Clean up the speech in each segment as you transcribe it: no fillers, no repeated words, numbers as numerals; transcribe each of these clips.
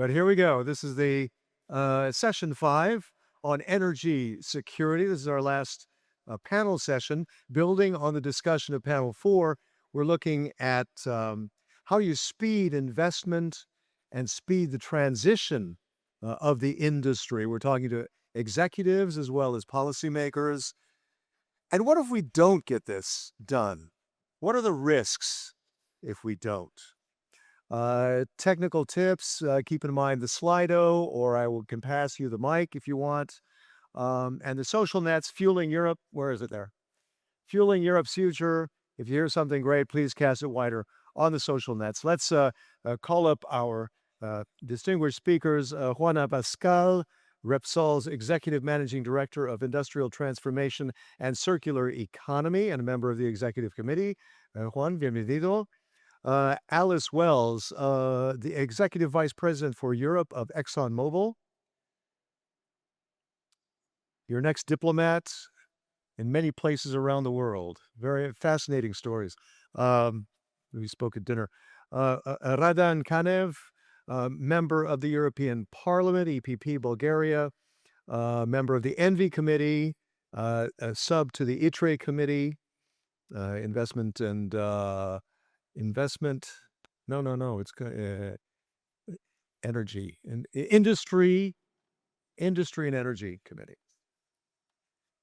But here we go. This is the session 5 on energy security. This is our last panel session. Building on the discussion of panel 4, we're looking at how you speed investment and speed the transition of the industry. We're talking to executives as well as policymakers. And what if we don't get this done? What are the risks if we don't? Technical tips, keep in mind the Slido, or can pass you the mic if you want. And the social nets, Fueling Europe, where is it there? Fueling Europe's future. If you hear something great, please cast it wider on the social nets. Let's call up our distinguished speakers. Juana Pascal, Repsol's Executive Managing Director of Industrial Transformation and Circular Economy and a member of the Executive Committee. Juan, bienvenido. Alice Wells, the Executive Vice President for Europe of ExxonMobil. Your next diplomat in many places around the world. Very fascinating stories. We spoke at dinner. Radan Kanev, member of the European Parliament, EPP Bulgaria, member of the Envy Committee, sub to the ITRE Committee, investment, it's energy and industry and energy committee.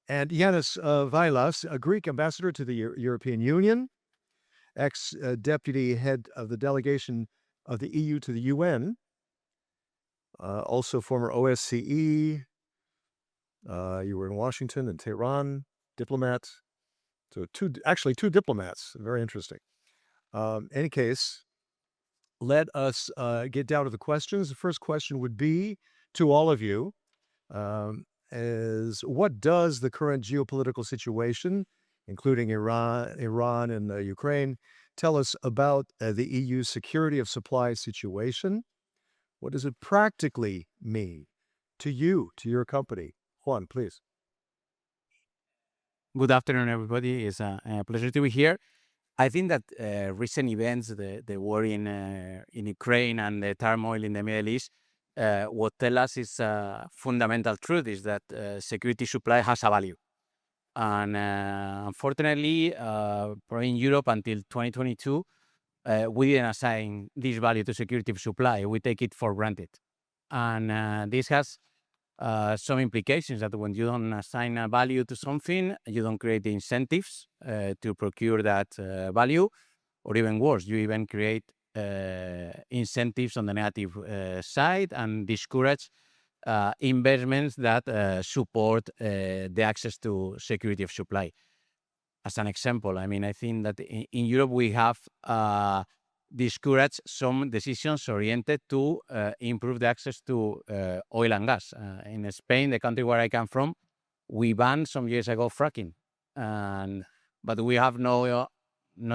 And Yanis Vailas, a Greek ambassador to the European Union, ex-deputy head of the delegation of the EU to the UN, also former OSCE. You were in Washington and Tehran, diplomat. So two diplomats. Very interesting. Any case, let us get down to the questions. The first question would be to all of you, is what does the current geopolitical situation, including Iran and Ukraine, tell us about the EU's security of supply situation? What does it practically mean to you, to your company? Juan, please. Good afternoon, everybody. It's a pleasure to be here. I think that recent events, the war in Ukraine and the turmoil in the Middle East, what tell us is a fundamental truth is that security supply has a value. And unfortunately, probably in Europe until 2022, we didn't assign this value to security of supply. We take it for granted. And this has some implications that when you don't assign a value to something, you don't create the incentives to procure that value, or even worse, you even create incentives on the negative side and discourage investments that support the access to security of supply. As an example, I mean, I think that in Europe we have discouraged some decisions oriented to improve the access to oil and gas. In Spain, the country where I come from, we banned some years ago fracking, but we have not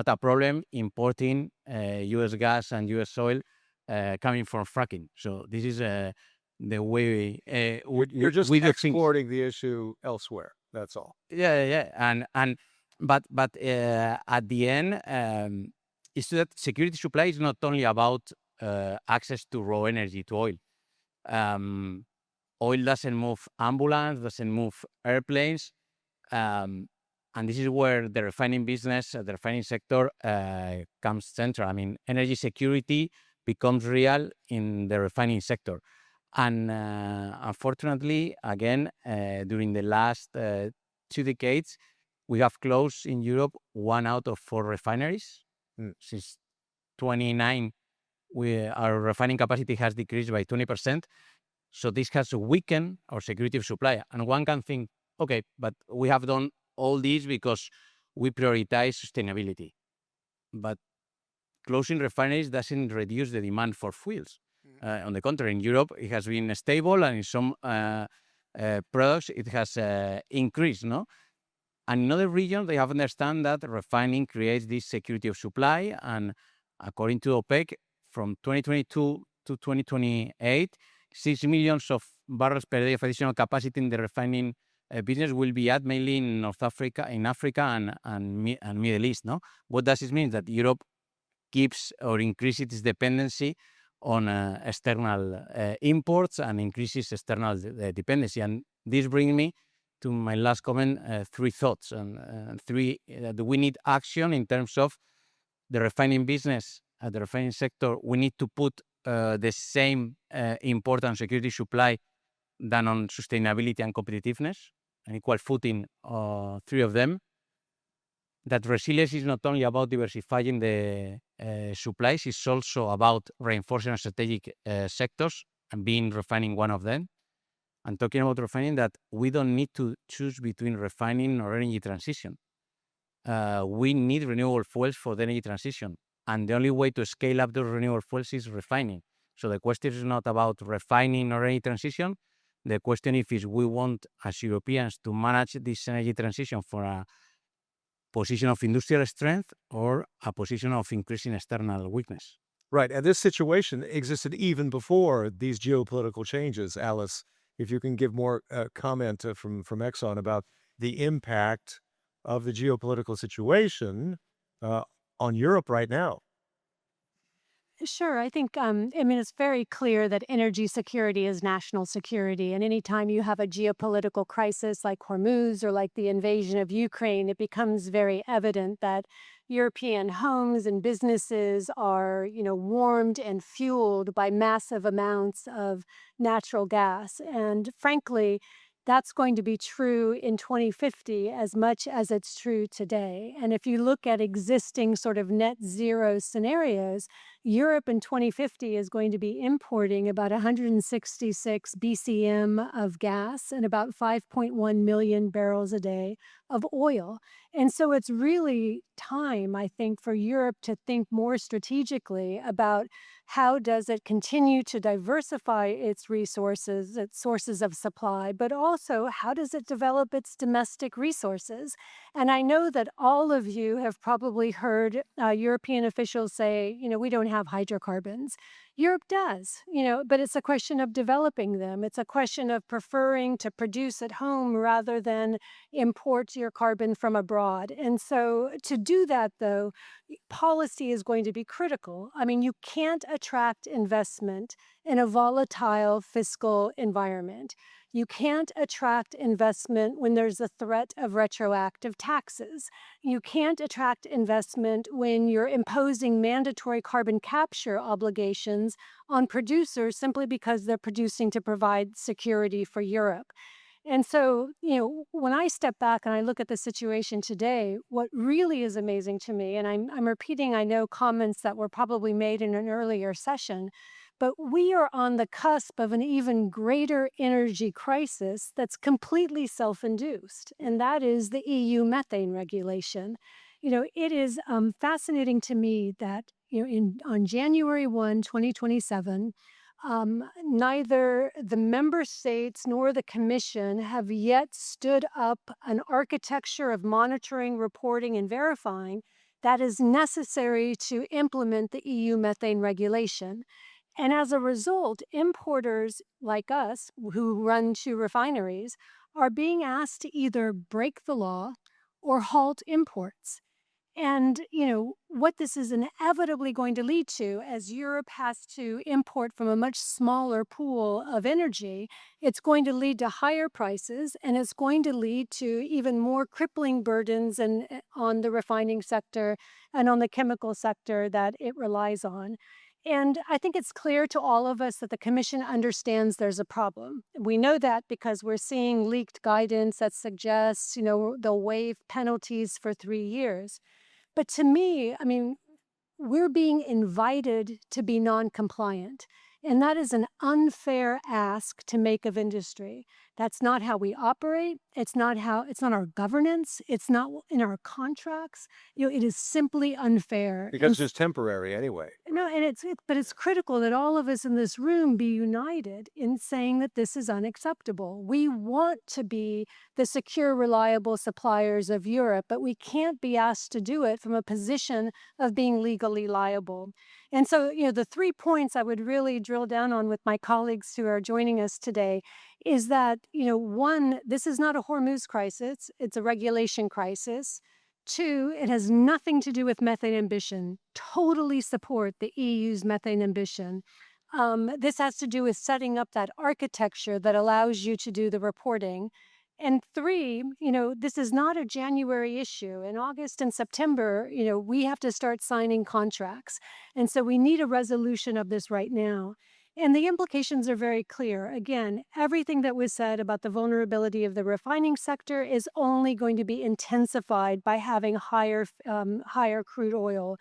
a problem importing U.S. gas and U.S. oil coming from fracking. So this is the way you're just exporting the issue elsewhere. That's all. Yeah, but at the end, is that security supply is not only about access to raw energy, to oil. Oil doesn't move ambulance, doesn't move airplanes. And this is where the refining business, the refining sector comes central. I mean, energy security becomes real in the refining sector. And unfortunately, again, during the last 2 decades, we have closed in Europe 1 out of 4 refineries. Since 2009, our refining capacity has decreased by 20%. So this has weakened our security of supply. And one can think, okay, but we have done all this because we prioritize sustainability. But closing refineries doesn't reduce the demand for fuels. On the contrary, in Europe, it has been stable, and in some products, it has increased, no? And in other regions, they have understand that refining creates this security of supply. And according to OPEC, from 2022 to 2028, 6 million of barrels per day of additional capacity in the refining business will be added mainly in North Africa, and Middle East. No, what does this mean? That Europe keeps or increases its dependency on external imports and increases external dependency. And this brings me to my last comment, three thoughts. And three, we need action in terms of the refining business, the refining sector. We need to put the same important security supply than on sustainability and competitiveness, an equal footing, three of them. That resilience is not only about diversifying the supplies, it's also about reinforcing strategic sectors, and being refining one of them. And talking about refining, that we don't need to choose between refining or energy transition. We need renewable fuels for the energy transition. And the only way to scale up those renewable fuels is refining. So the question is not about refining or energy transition. The question is we want, as Europeans, to manage this energy transition for a position of industrial strength or a position of increasing external weakness. Right. And this situation existed even before these geopolitical changes. Alice, if you can give more comment from Exxon about the impact of the geopolitical situation on Europe right now. Sure. I think, I mean, it's very clear that energy security is national security. And anytime you have a geopolitical crisis like Hormuz or like the invasion of Ukraine, it becomes very evident that European homes and businesses are, warmed and fueled by massive amounts of natural gas. And frankly, that's going to be true in 2050 as much as it's true today. And if you look at existing sort of net zero scenarios, Europe in 2050 is going to be importing about 166 BCM of gas and about 5.1 million barrels a day of oil. And so it's really time, I think, for Europe to think more strategically about how does it continue to diversify its resources, its sources of supply, but also how does it develop its domestic resources? And I know that all of you have probably heard European officials say, we don't have hydrocarbons. Europe does, but it's a question of developing them. It's a question of preferring to produce at home rather than import your carbon from abroad. And so to do that, though, policy is going to be critical. I mean, you can't attract investment in a volatile fiscal environment. You can't attract investment when there's a threat of retroactive taxes. You can't attract investment when you're imposing mandatory carbon capture obligations on producers simply because they're producing to provide security for Europe. And so, when I step back and I look at the situation today, what really is amazing to me, and I'm repeating, I know, comments that were probably made in an earlier session, but we are on the cusp of an even greater energy crisis that's completely self-induced, and that is the EU methane regulation. It is fascinating to me that, on January 1, 2027, neither the member states nor the commission have yet stood up an architecture of monitoring, reporting, and verifying that is necessary to implement the EU methane regulation. And as a result, importers like us who run two refineries are being asked to either break the law or halt imports. And, what this is inevitably going to lead to as Europe has to import from a much smaller pool of energy, it's going to lead to higher prices and it's going to lead to even more crippling burdens on the refining sector and on the chemical sector that it relies on. And I think it's clear to all of us that the Commission understands there's a problem. We know that because we're seeing leaked guidance that suggests, they'll waive penalties for 3 years. But to me, I mean, we're being invited to be non-compliant. And that is an unfair ask to make of industry. That's not how we operate. It's not our governance. It's not in our contracts. It is simply unfair. Because it's just temporary anyway. No, and but it's critical that all of us in this room be united in saying that this is unacceptable. We want to be the secure, reliable suppliers of Europe, but we can't be asked to do it from a position of being legally liable. And so, the 3 points I would really drill down on with my colleagues who are joining us today is that, one, this is not a Hormuz crisis, it's a regulation crisis. Two, it has nothing to do with methane ambition. Totally support the EU's methane ambition. This has to do with setting up that architecture that allows you to do the reporting. And three, this is not a January issue. In August and September, we have to start signing contracts. And so we need a resolution of this right now. And the implications are very clear. Again, everything that was said about the vulnerability of the refining sector is only going to be intensified by having higher crude oil.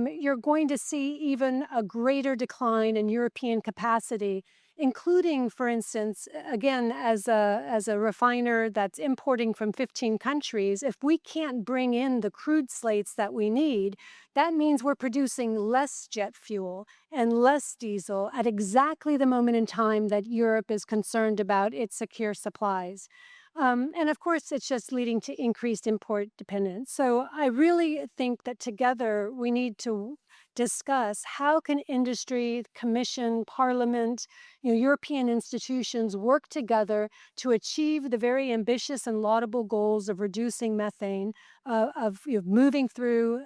You're going to see even a greater decline in European capacity, including, for instance, again, as a refiner that's importing from 15 countries, if we can't bring in the crude slates that we need, that means we're producing less jet fuel and less diesel at exactly the moment in time that Europe is concerned about its secure supplies. And of course, it's just leading to increased import dependence. So I really think that together we need to discuss how can industry, commission, parliament, European institutions work together to achieve the very ambitious and laudable goals of reducing methane, of moving through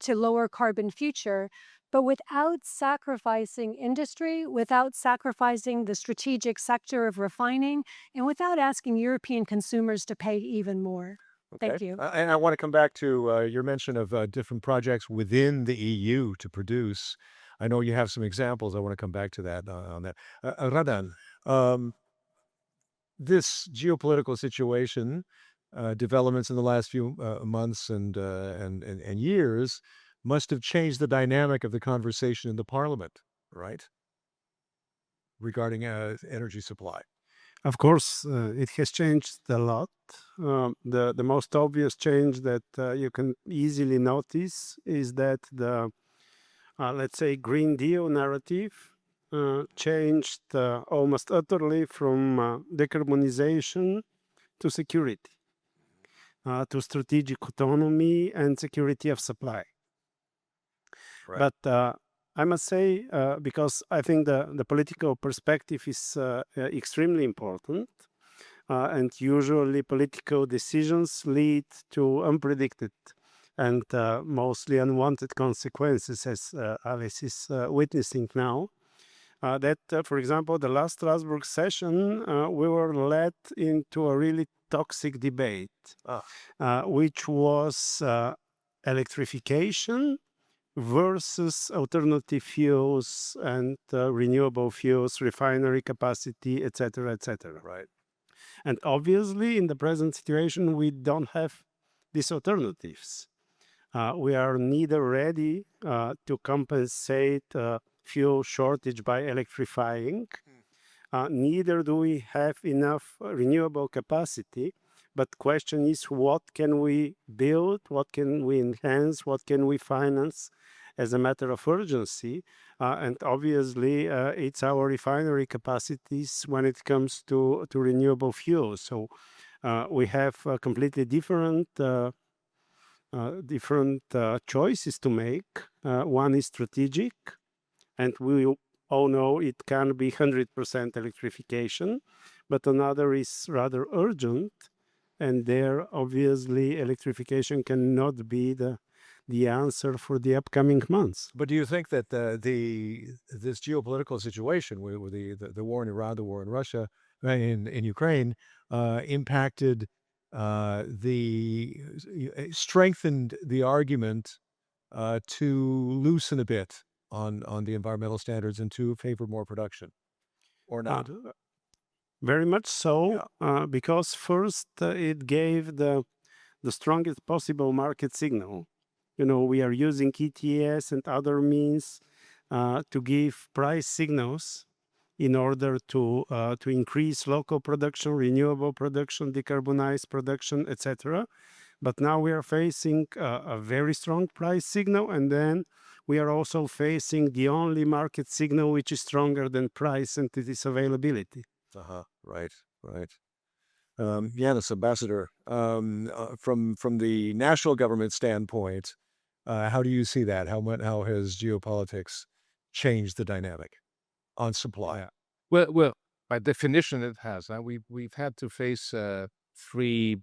to lower carbon future, but without sacrificing industry, without sacrificing the strategic sector of refining, and without asking European consumers to pay even more. Thank Okay. you. And I want to come back to your mention of different projects within the EU to produce. I know you have some examples. I want to come back to that on that. Radan, um, this geopolitical situation, developments in the last few months and years, must have changed the dynamic of the conversation in the parliament, right? Regarding energy supply. Of course, it has changed a lot. The most obvious change that you can easily notice is that the, let's say, Green Deal narrative changed almost utterly from decarbonization to security, to strategic autonomy and security of supply. Right. But I must say, because I think the political perspective is extremely important, and usually political decisions lead to unpredicted and mostly unwanted consequences, as Alice is witnessing now. For example, the last Strasbourg session, we were led into a really toxic debate, which was electrification versus alternative fuels and renewable fuels, refinery capacity, etc., etc. Right. And obviously, in the present situation, we don't have these alternatives. We are neither ready to compensate fuel shortage by electrifying, neither do we have enough renewable capacity. But question is, what can we build? What can we enhance? What can we finance as a matter of urgency? And obviously, it's our refinery capacities when it comes to renewable fuels. So we have completely different choices to make. One is strategic, and we all know it can be 100% electrification, but another is rather urgent. And there, obviously, electrification cannot be the answer for the upcoming months. But do you think that this geopolitical situation with the war in Iran, the war in Russia, in Ukraine, impacted strengthened the argument to loosen a bit on the environmental standards and to favor more production, or not? Very much so, because first it gave the strongest possible market signal. We are using ETS and other means to give price signals in order to increase local production, renewable production, decarbonized production, etc. But now we are facing a very strong price signal, and then we are also facing the only market signal which is stronger than price, and it is availability. Right. Yanis, Ambassador, from the national government standpoint, how do you see that? How has geopolitics changed the dynamic on supply? Well, by definition, it has. We've had to face three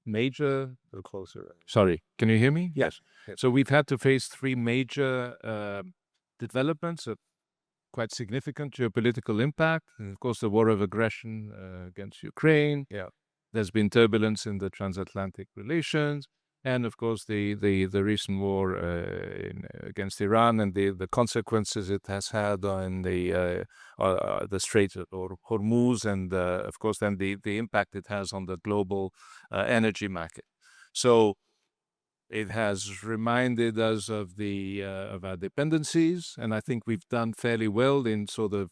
major. A little closer. Sorry, can you hear me? Yes. So we've had to face three major developments: quite significant geopolitical impact. And of course, the war of aggression against Ukraine. Yeah. There's been turbulence in the transatlantic relations. And of course, the recent war against Iran and the consequences it has had on the Strait of Hormuz, and of course, then the impact it has on the global energy market. So it has reminded us of our dependencies, and I think we've done fairly well in sort of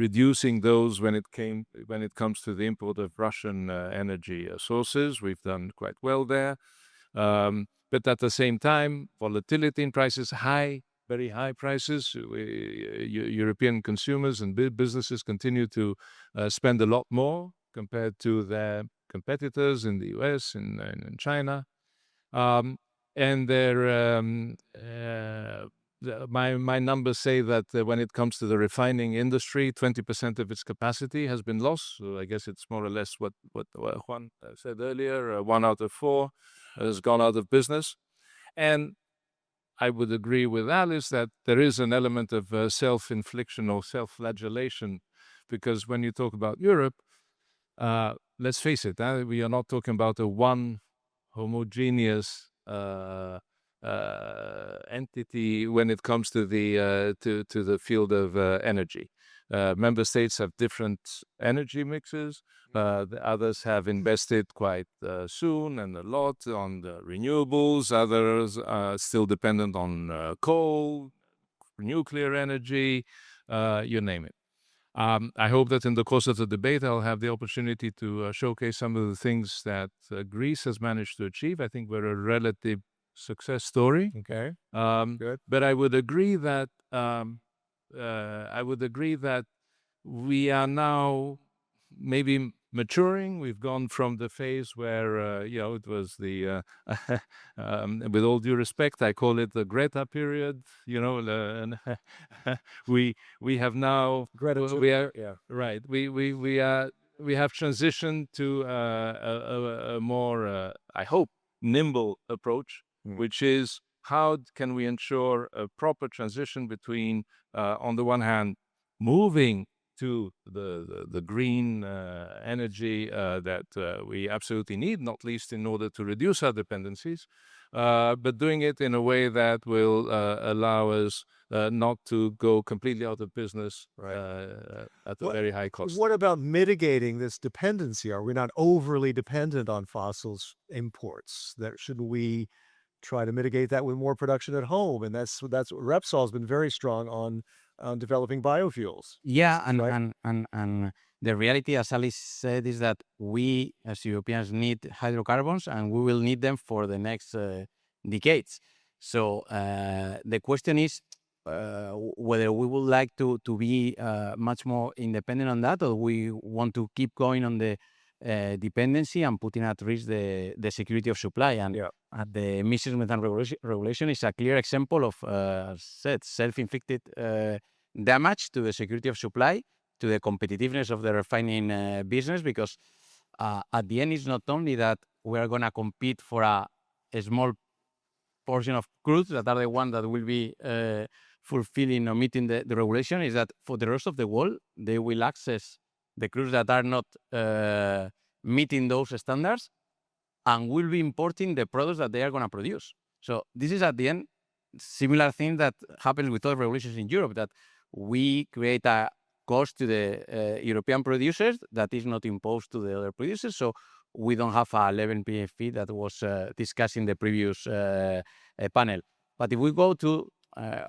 reducing those when it comes to the import of Russian energy sources. We've done quite well there. But at the same time, volatility in prices, very high prices. European consumers and businesses continue to spend a lot more compared to their competitors in the US and in China. And my numbers say that when it comes to the refining industry, 20% of its capacity has been lost. So I guess it's more or less what Juan said earlier. 1 out of 4 has gone out of business. And I would agree with Alice that there is an element of self-infliction or self-flagellation, because when you talk about Europe, let's face it, we are not talking about a one homogeneous entity when it comes to the field of energy. Member states have different energy mixes. The others have invested quite soon and a lot on the renewables. Others are still dependent on coal, nuclear energy, you name it. I hope that in the course of the debate, I'll have the opportunity to showcase some of the things that Greece has managed to achieve. I think we're a relative success story. Okay. Good. But I would agree that we are now maybe maturing. We've gone from the phase where it was the with all due respect, I call it the Greta period. And we have now Greta. we are Yeah. right. We have transitioned to a more I hope nimble approach, which is how can we ensure a proper transition between on the one hand moving to the green energy that we absolutely need, not least in order to reduce our dependencies, but doing it in a way that will allow us not to go completely out of business at a very high cost. What about mitigating this dependency? Are we not overly dependent on fossils imports? Shouldn't we try to mitigate that with more production at home? And that's what Repsol's been very strong on developing biofuels. Yeah, right? and the reality, as Alice said, is that we as Europeans need hydrocarbons, and we will need them for the next decades. So the question is whether we would like to be much more independent on that, or we want to keep going on the dependency and putting at risk the security of supply. And the emissions methane regulation is a clear example of self-inflicted damage to the security of supply, to the competitiveness of the refining business, because at the end, it's not only that we are going to compete for a small portion of crudes that are the ones that will be fulfilling or meeting the regulation, is that for the rest of the world, they will access the crudes that are not meeting those standards, and will be importing the products that they are going to produce. So this is at the end similar thing that happens with other regulations in Europe, that we create a cost to the European producers that is not imposed to the other producers. So we don't have a level playing field that was discussed in the previous panel. But if we go to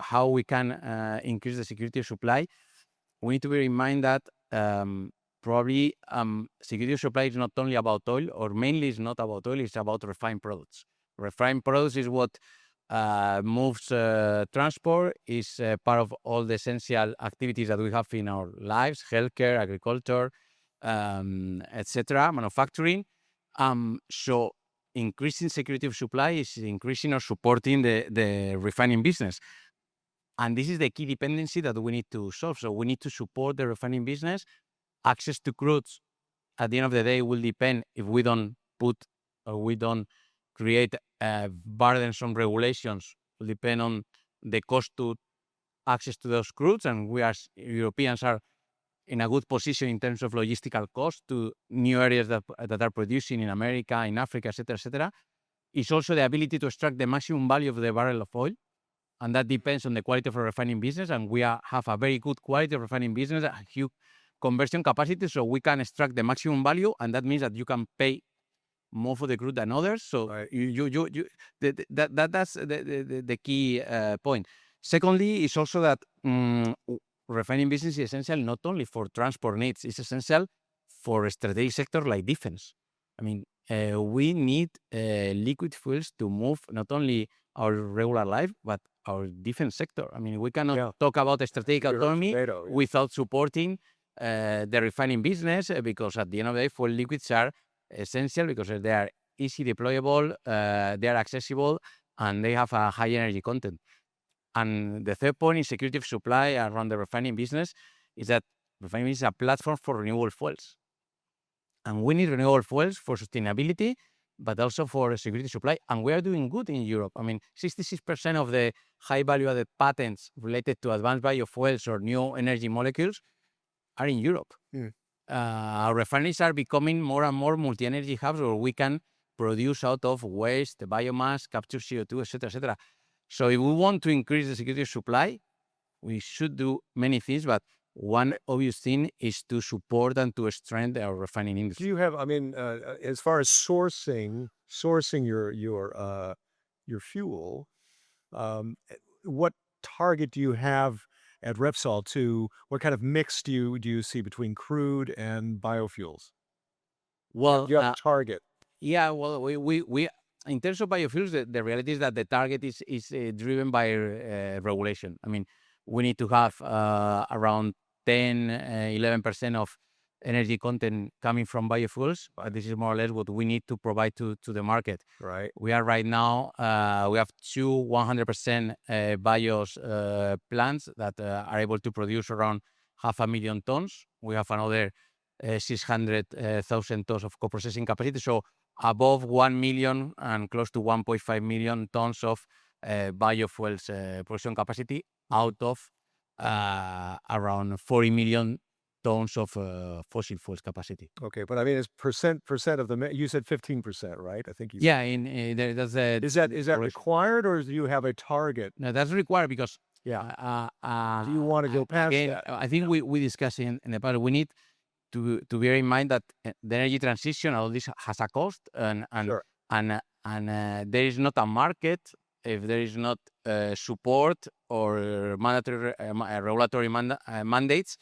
how we can increase the security of supply, we need to bear in mind that probably security of supply is not only about oil, or mainly it's not about oil, it's about refined products. Refined products is what moves transport, is part of all the essential activities that we have in our lives: healthcare, agriculture, etc., manufacturing. So increasing security of supply is increasing or supporting the refining business. And this is the key dependency that we need to solve. So we need to support the refining business. Access to crudes, at the end of the day, will depend if we don't create burdensome regulations, will depend on the cost to access to those crudes, and we as Europeans are in a good position in terms of logistical cost to new areas that are producing in America, in Africa, etc., is also the ability to extract the maximum value of the barrel of oil. And that depends on the quality of a refining business. And we have a very good quality of refining business, a huge conversion capacity, so we can extract the maximum value. And that means that you can pay more for the crude than others. So Right. that's the key point. Secondly, it's also that refining business is essential not only for transport needs, it's essential for a strategic sector like defense. I mean, we need liquid fuels to move not only our regular life, but our defense sector. I mean, we cannot talk about a strategic autonomy without supporting the refining business, because at the end of the day, fuel liquids are essential because they are easy deployable, they are accessible, and they have a high energy content. And the third point is security of supply around the refining business, is that refining is a platform for renewable fuels. And we need renewable fuels for sustainability, but also for security supply. And we are doing good in Europe. I mean, 66% of the high value-added patents related to advanced biofuels or new energy molecules are in Europe. Our refineries are becoming more and more multi-energy hubs where we can produce out of waste, the biomass, capture CO2, etc. So if we want to increase the security of supply, we should do many things, but one obvious thing is to support and to strengthen our refining industry. Do you have, I mean, as far as sourcing your fuel, what target do you have at Repsol to, what kind of mix do you see between crude and biofuels? Well, Do you have a target? yeah, well, we in terms of biofuels, the reality is that the target is driven by regulation. I mean, we need to have around 10-11% of energy content coming from biofuels. But this is more or less what we need to provide to the market. Right. We are right now, we have two 100% bios plants that are able to produce around 500,000 tons. We have another 600,000 tons of co-processing capacity. So above 1 million and close to 1.5 million tons of biofuels production capacity out of around 40 million tons of fossil fuels capacity. Okay, but I mean, it's percent of the, you said 15%, right? I think you said. Yeah, that's the. Is that required, or do you have a target? No, that's required because. Do you want to go past that? I think we discussed in the past, we need to bear in mind that the energy transition, all this has a cost, and there is not a market if there is not support or mandatory regulatory mandates.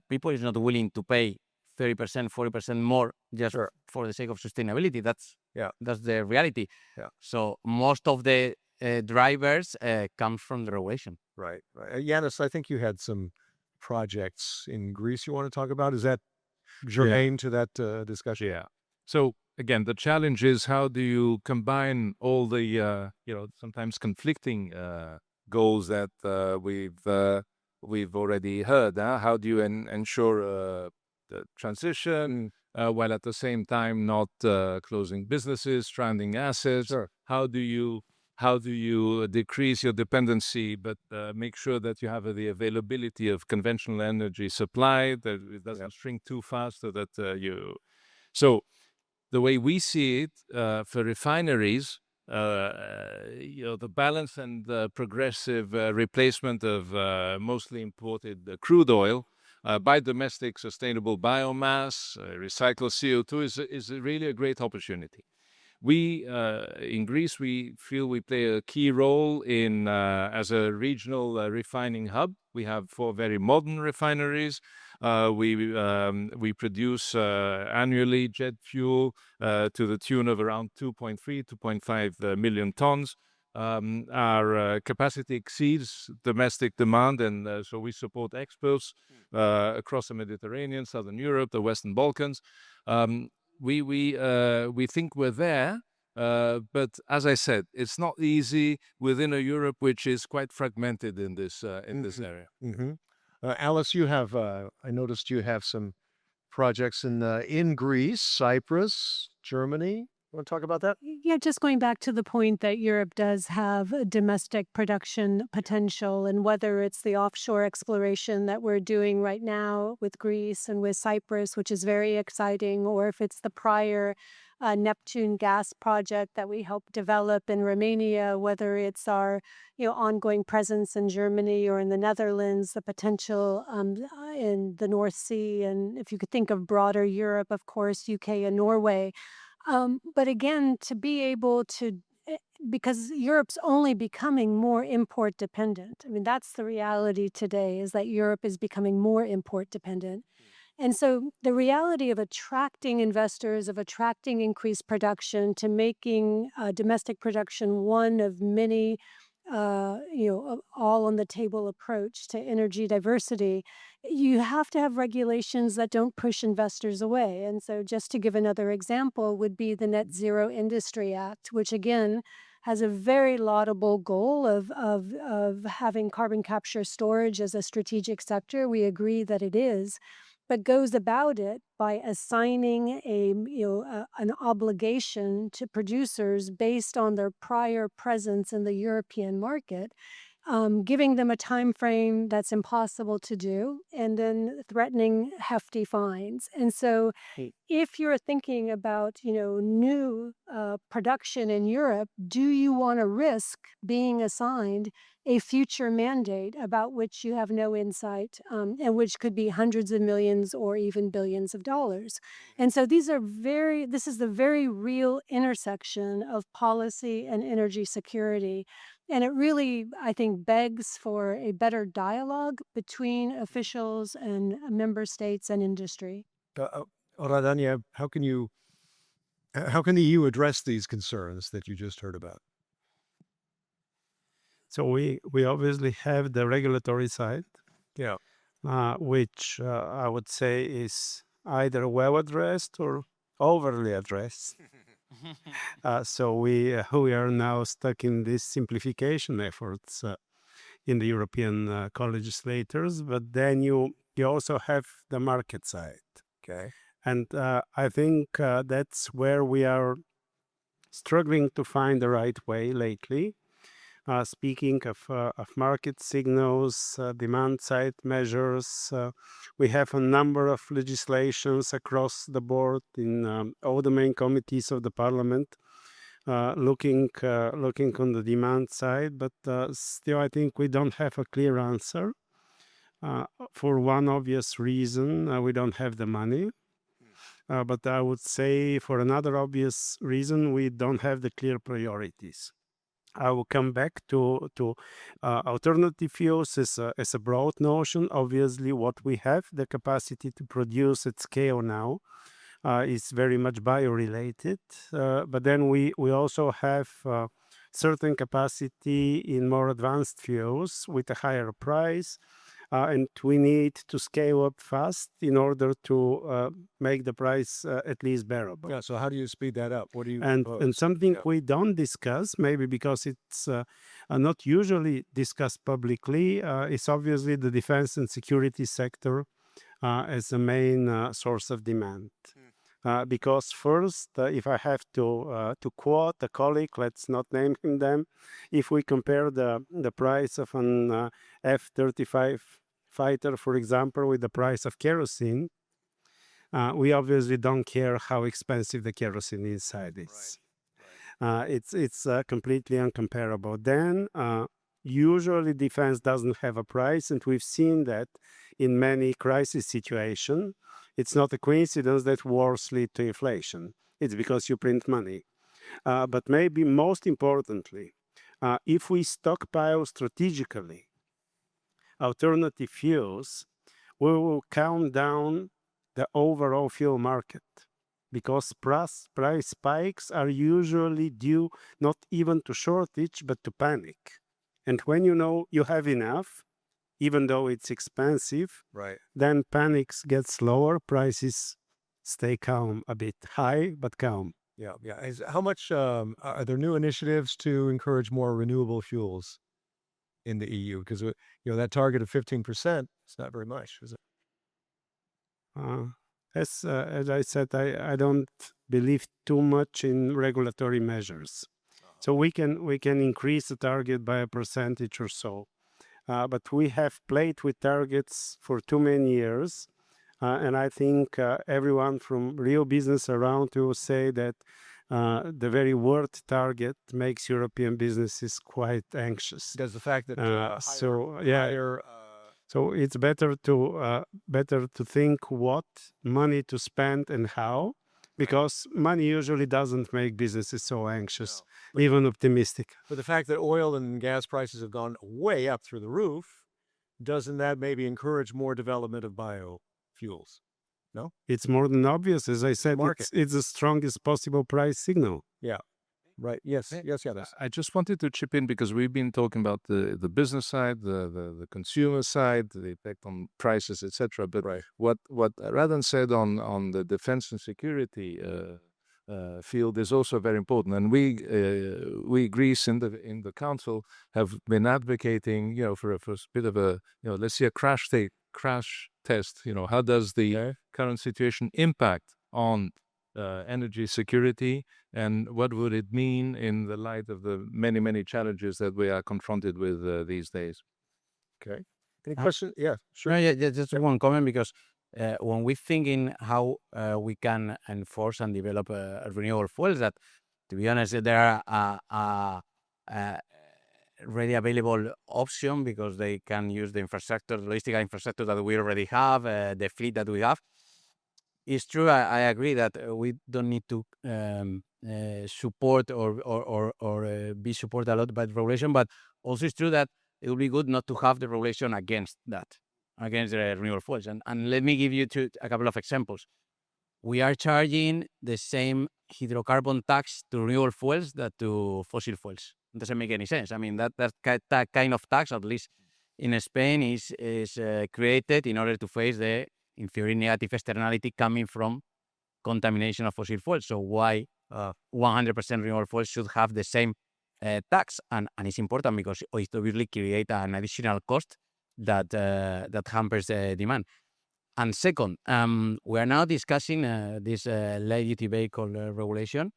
People is not willing to pay 30%, 40% more just for the sake of sustainability. That's the reality. Yeah. So most of the drivers comes from the regulation. Right. Yanis, I think you had some projects in Greece you want to talk about. Is that germane to that discussion? Yeah. So again, the challenge is, how do you combine all the sometimes conflicting goals that we've already heard? How do you ensure the transition while at the same time not closing businesses, stranding assets? Sure. How do you decrease your dependency but make sure that you have the availability of conventional energy supply, that it doesn't shrink too fast, so that So the way we see it for refineries, the balance and the progressive replacement of mostly imported crude oil by domestic sustainable biomass, recycled CO2 is really a great opportunity. We in Greece, we feel we play a key role in as a regional refining hub. We have 4 very modern refineries. We produce annually jet fuel to the tune of around 2.5 million tons. Our capacity exceeds domestic demand, and so we support exports across the Mediterranean, Southern Europe, the Western Balkans. We think we're there, but as I said, it's not easy within a Europe which is quite fragmented in this area. Mm-hmm. Alice, you have, I noticed you have some projects in Greece, Cyprus, Germany. Want to talk about that? Yeah, just going back to the point that Europe does have a domestic production potential, and whether it's the offshore exploration that we're doing right now with Greece and with Cyprus, which is very exciting, or if it's the prior Neptune gas project that we helped develop in Romania, whether it's our ongoing presence in Germany or in the Netherlands, the potential in the North Sea, and if you could think of broader Europe, of course, UK and Norway. But again, to be able to, because Europe's only becoming more import dependent. I mean, that's the reality today, is that Europe is becoming more import dependent. And so the reality of attracting investors, of attracting increased production, to making domestic production one of many, all on the table approach to energy diversity, you have to have regulations that don't push investors away. And so just to give another example would be the Net Zero Industry Act, which again has a very laudable goal of having carbon capture storage as a strategic sector. We agree that it is, but goes about it by assigning an obligation to producers based on their prior presence in the European market, giving them a time frame that's impossible to do, and then threatening hefty fines. And so if you're thinking about new production in Europe, do you want to risk being assigned a future mandate about which you have no insight, and which could be hundreds of millions or even billions of dollars? And so this is the very real intersection of policy and energy security. And it really, I think, begs for a better dialogue between officials and member states and industry. Oradania, how can the EU address these concerns that you just heard about? So we obviously have the regulatory side, Yeah. which I would say is either well addressed or overly addressed. So we are now stuck in these simplification efforts in the European co-legislators, but then you also have the market side. Okay. And I think that's where we are struggling to find the right way lately. Speaking of market signals, demand side measures, we have a number of legislations across the board in all the main committees of the parliament, looking on the demand side, but still I think we don't have a clear answer. For one obvious reason, we don't have the money. But I would say for another obvious reason, we don't have the clear priorities. I will come back to alternative fuels as a broad notion. Obviously, what we have the capacity to produce at scale now is very much bio-related. But then we also have certain capacity in more advanced fuels with a higher price. And we need to scale up fast in order to make the price at least bearable. Yeah. So how do you speed that up? What do you And propose? something Yeah. we don't discuss, maybe because it's not usually discussed publicly, is obviously the defense and security sector as a main source of demand. Because first, if I have to quote a colleague, let's not name them, if we compare the price of an F-35 fighter, for example, with the price of kerosene, we obviously don't care how expensive the kerosene inside is. It's completely uncomparable. Then usually defense doesn't have a price, and we've seen that in many crisis situations. It's not a coincidence that wars lead to inflation. It's because you print money. But maybe most importantly, if we stockpile strategically alternative fuels, we will calm down the overall fuel market, because price spikes are usually due not even to shortage, but to panic. And when you know you have enough, even though it's expensive, Right. then panics gets lower, prices stay calm, a bit high, but calm. Yeah. Yeah. How much are there new initiatives to encourage more renewable fuels in the EU? Because that target of 15% is not very much, is it? As I said, I don't believe too much in regulatory measures. So we can increase the target by a percentage or so, but we have played with targets for too many years, and I think everyone from real business around will say that the very word target makes European businesses quite anxious. Does the fact that So it's better to think what money to spend and how, because money usually doesn't make businesses so anxious, even optimistic. but the fact that oil and gas prices have gone way up through the roof, doesn't that maybe encourage more development of biofuels? No? It's more than obvious. As I said, Market. it's the strongest possible price signal. Yeah. Right. Yes. Yeah. Yes. Yeah. I just wanted to chip in because we've been talking about the business side, the consumer side, the effect on prices, etc. But Right. what Radan said on the defense and security field is also very important, and we Greece in the council have been advocating, for a bit of a, let's say a crash test. How does the current situation impact on energy security, and what would it mean in the light of the many challenges that we are confronted with these days? Okay. Any question? Yeah. Sure. No, yeah, just one comment, because when we think in how we can enforce and develop renewable fuels, that, to be honest, there are ready available option, because they can use the infrastructure, the logistical infrastructure that we already have, the fleet that we have. It's true. I agree that we don't need to support or be supported a lot by the regulation, but also it's true that it would be good not to have the regulation against the renewable fuels. And let me give you a couple of examples. We are charging the same hydrocarbon tax to renewable fuels that to fossil fuels. It doesn't make any sense. I mean, that kind of tax, at least in Spain, is created in order to face the, in theory, negative externality coming from contamination of fossil fuels. So why 100% renewable fuels should have the same tax? And it's important because it obviously creates an additional cost that hampers the demand. And second, we are now discussing this light-duty vehicle regulation,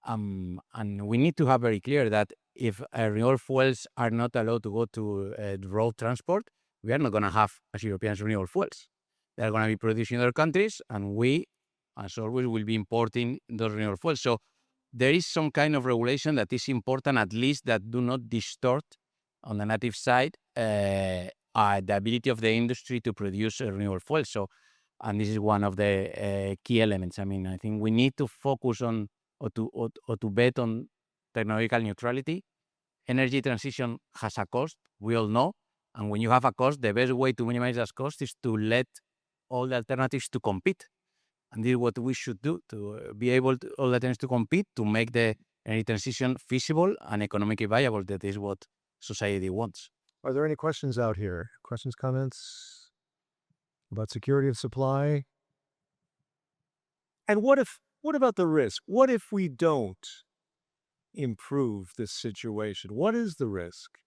and we need to have very clear that if renewable fuels are not allowed to go to road transport, we are not going to have, as Europeans, renewable fuels. They are going to be produced in other countries, and we, as always, will be importing those renewable fuels. So there is some kind of regulation that is important, at least, that do not distort on the native side the ability of the industry to produce renewable fuels. So, and this is one of the key elements. I mean, I think we need to focus on or to bet on technological neutrality. Energy transition has a cost, we all know. And when you have a cost, the best way to minimize that cost is to let all the alternatives to compete. And this is what we should do, to be able to all the alternatives to compete, to make the energy transition feasible and economically viable. That is what society wants. Are there any questions out here? Questions, comments about security of supply? And what about the risk? What if we don't improve this situation? What is the risk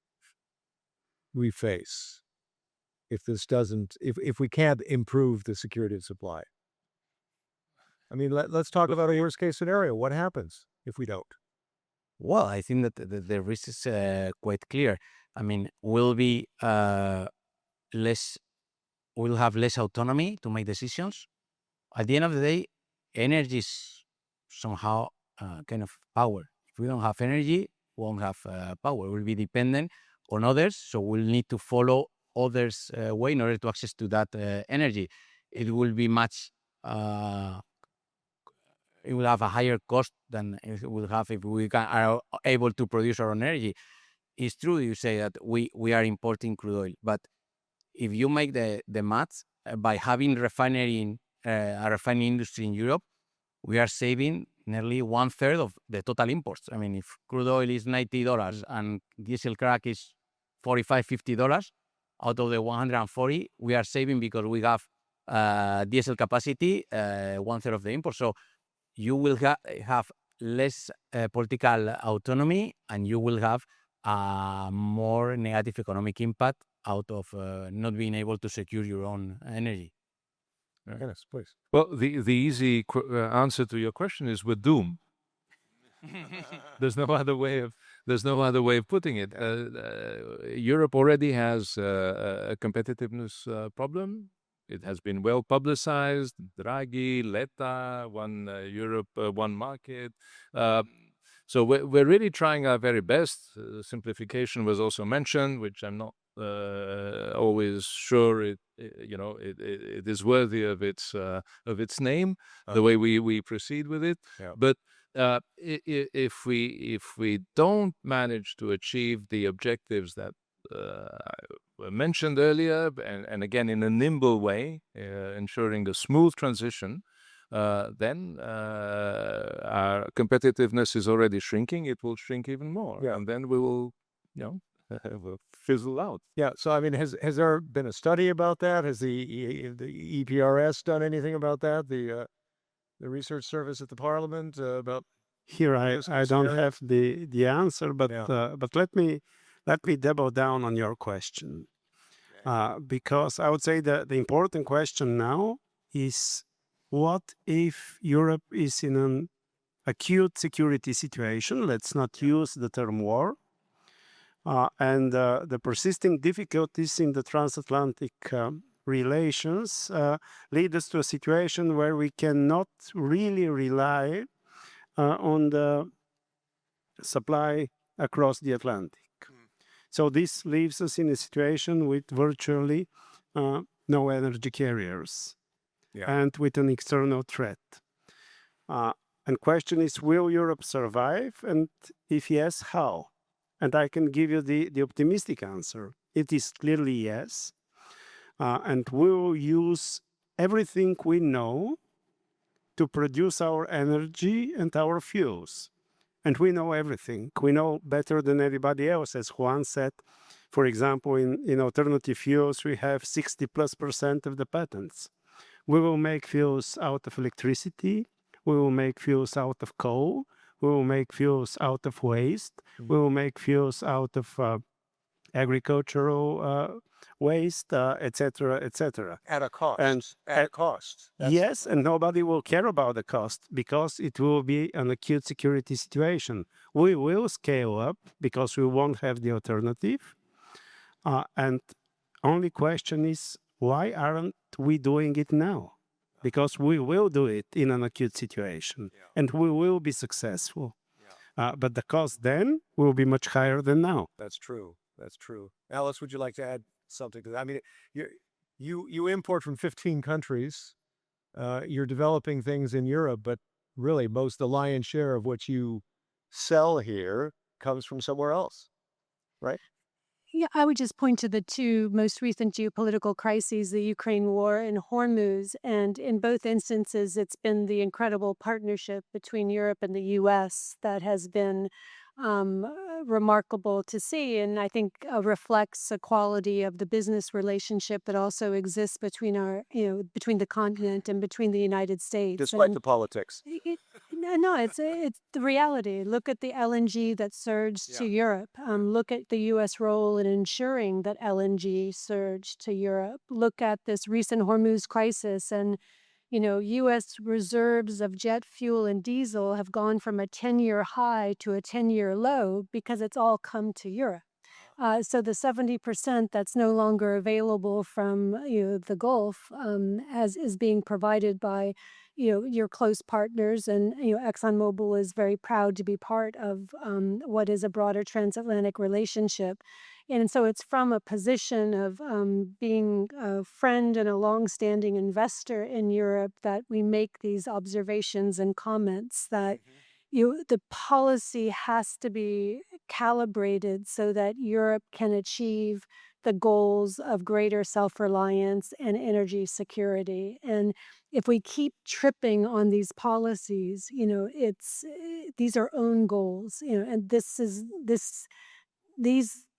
we face if we can't improve the security of supply? I mean, let's talk about a worst case scenario. What happens if we don't? Well, I think that the risk is quite clear. I mean, we'll have less autonomy to make decisions. At the end of the day, energy is somehow kind of power. If we don't have energy, we won't have power. We'll be dependent on others, so we'll need to follow others' way in order to access to that energy. It will be much. It will have a higher cost than it will have if we are able to produce our own energy. It's true you say that we are importing crude oil, but if you make the maths, by having a refining industry in Europe, we are saving nearly 1/3 of the total imports. I mean, if crude oil is $90 and diesel crack is $45-50, out of the 140, we are saving because we have diesel capacity, 1/3 of the imports. So you will have less political autonomy, and you will have more negative economic impact out of not being able to secure your own energy. Yes, please. Well, the easy answer to your question is we're doomed. There's no other way of putting it. Europe already has a competitiveness problem. It has been well publicized. Draghi, Letta, one Europe, one market. So we're really trying our very best. Simplification was also mentioned, which I'm not always sure it is worthy of its name, the way we proceed with it. Yeah. But if we don't manage to achieve the objectives that were mentioned earlier, and again in a nimble way, ensuring a smooth transition, then our competitiveness is already shrinking. It will shrink even more, Yeah. and then we will, will fizzle out. Yeah. So, I mean, has there been a study about that? Has the EPRS done anything about that? The research service at the Parliament about Here this I don't area? have the answer, but Yeah. but let me double down on your question, because I would say that the important question now is, what if Europe is in an acute security situation? Let's not use the term war. And the persisting difficulties in the transatlantic relations lead us to a situation where we cannot really rely on the supply across the Atlantic. So this leaves us in a situation with virtually no energy carriers, and with an external threat. And question is, will Europe survive? And if yes, how? And I can give you the optimistic answer. It is clearly yes. And we will use everything we know to produce our energy and our fuels. And we know everything. We know better than anybody else. As Juan said, for example, in alternative fuels, we have 60+% of the patents. We will make fuels out of electricity. We will make fuels out of coal. We will make fuels out of waste. We will make fuels out of agricultural waste, etc., etc. At a cost. And at cost. Yes, and nobody will care about the cost because it will be an acute security situation. We will scale up because we won't have the alternative. And only question is, why aren't we doing it now? Because we will do it in an acute situation, and we will be successful. But the cost then will be much higher than now. That's true. That's true. Alice, would you like to add something to that? I mean, you import from 15 countries. You're developing things in Europe, but really the lion's share of what you sell here comes from somewhere else, right? Yeah, I would just point to the two most recent geopolitical crises, the Ukraine war and Hormuz. And in both instances, it's been the incredible partnership between Europe and the US that has been remarkable to see. And I think reflects a quality of the business relationship that also exists between between the continent and between the United States. Despite And the politics. no, it's the reality. Look at the LNG that surged to Europe. Look at the U.S. role in ensuring that LNG surged to Europe. Look at this recent Hormuz crisis, and U.S. reserves of jet fuel and diesel have gone from a 10-year high to a 10-year low because it's all come to Europe. So the 70% that's no longer available from the Gulf, as is being provided by your close partners, and ExxonMobil is very proud to be part of what is a broader transatlantic relationship. And so it's from a position of being a friend and a longstanding investor in Europe that we make these observations and comments that the policy has to be calibrated so that Europe can achieve the goals of greater self-reliance and energy security. And if we keep tripping on these policies, these are own goals, and